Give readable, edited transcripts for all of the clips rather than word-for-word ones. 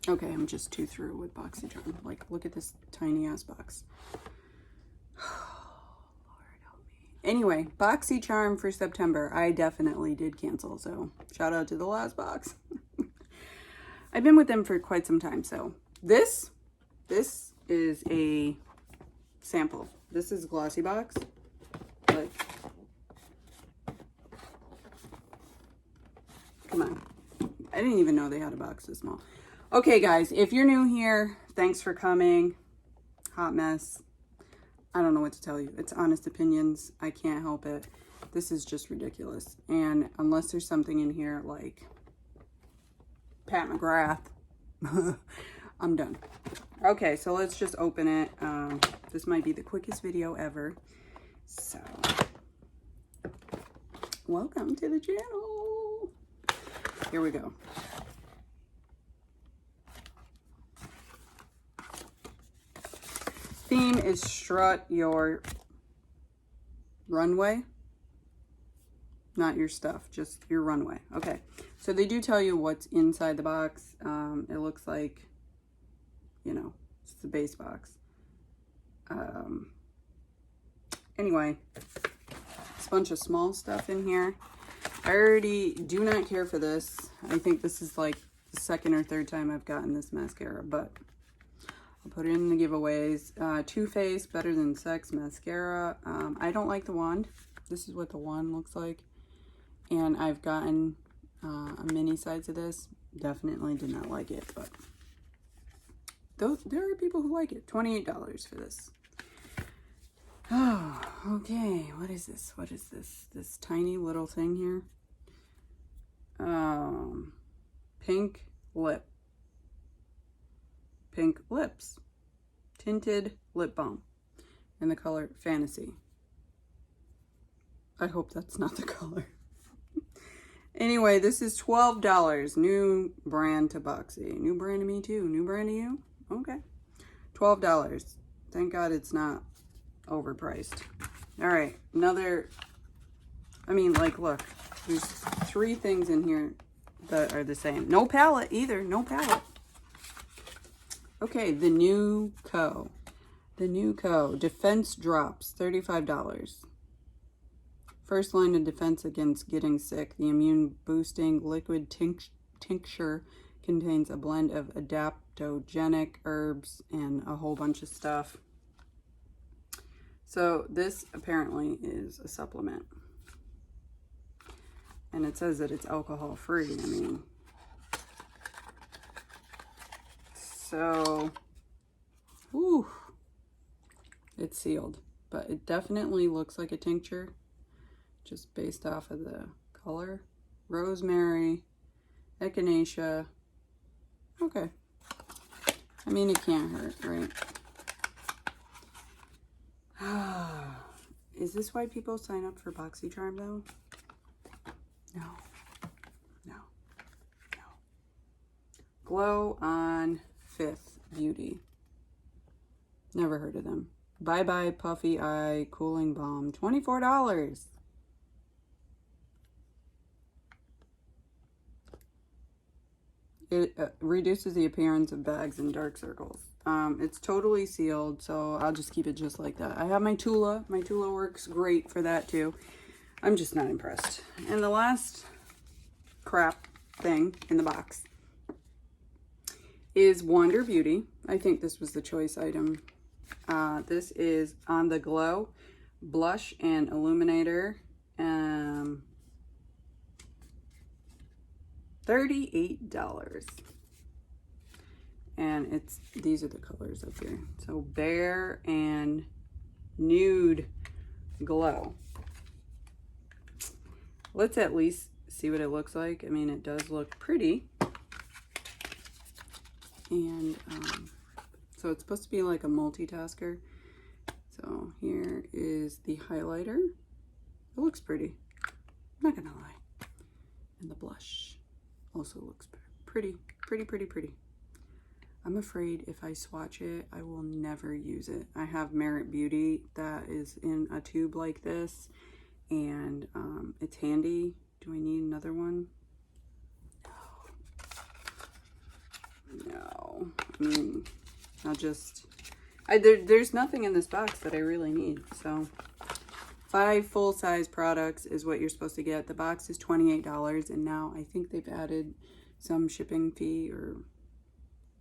Okay, I'm just too through with Boxycharm. Like, look at this tiny ass box. Lord help me. Anyway, Boxycharm for September. I definitely did cancel, so shout out to the last box. I've been with them for quite some time, so this is a sample. This is glossy box. Like, come on. I didn't even know they had a box this small. Okay, guys, if you're new here, thanks for coming. Hot mess. I don't know what to tell you. It's honest opinions. I can't help it. This is just ridiculous. And unless there's something in here like Pat McGrath, I'm done. Okay, so let's just open it. This might be the quickest video ever. So, welcome to the channel. Here we go. Theme is strut your runway. Not your stuff, just your runway. Okay, so they do tell you what's inside the box. It looks like, you know, it's the base box. Anyway, it's a bunch of small stuff in here. I already do not care for this. I think this is like the second or third time I've gotten this mascara, but I'll put it in the giveaways. Too Faced Better Than Sex mascara. I don't like the wand. This is what the wand looks like. And I've gotten a mini size of this. Definitely did not like it, but there are people who like it. $28 for this. Oh, okay. What is this? What is this? This tiny little thing here. Pink lip. Pink lips. Tinted lip balm. In the color Fantasy. I hope that's not the color. Anyway, this is $12. New brand to Boxy. New brand to me too. New brand to you? Okay. $12. Thank God it's not overpriced. All right. Another, I mean, like, look. There's 3 things in here that are the same. No palette either. No palette. Okay. The New Co. The New Co. Defense Drops. $35. First line of defense against getting sick. The immune boosting liquid tincture contains a blend of adaptogenic herbs and a whole bunch of stuff. So this apparently is a supplement. And it says that it's alcohol free. I mean, so, whew, it's sealed. But it definitely looks like a tincture. Just based off of the color. Rosemary, echinacea. Okay. I mean, it can't hurt, right? Is this why people sign up for Boxycharm, though? No. No. No. Glow on 5th Beauty. Never heard of them. Bye Bye Puffy Eye Cooling Balm. $24. It reduces the appearance of bags and dark circles. It's totally sealed, so I'll just keep it just like that. I have my Tula. My Tula works great for that too. I'm just not impressed. And the last crap thing in the box is Wander Beauty. I think this was the choice item. This is On the Glow Blush and Illuminator. $38. And these are the colors up here. So Bare and Nude Glow. Let's at least see what it looks like. I mean, it does look pretty. And so it's supposed to be like a multitasker. So here is the highlighter. It looks pretty. I'm not gonna lie. And the blush also looks pretty. I'm afraid if I swatch it, I will never use it. I have Merit Beauty that is in a tube like this, and it's handy. Do I need another one? No. there's nothing in this box that I really need. So 5 full-size products is what you're supposed to get. The box is $28, and now I think they've added some shipping fee or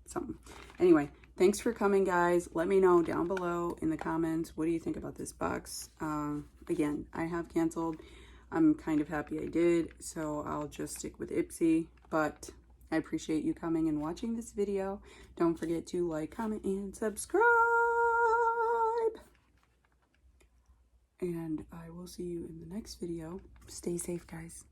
something. Anyway, thanks for coming, guys. Let me know down below in the comments, what do you think about this box? Again, I have canceled. I'm kind of happy I did, so I'll just stick with IPSY, but I appreciate you coming and watching this video. Don't forget to like, comment, and subscribe. And I will see you in the next video. Stay safe, guys.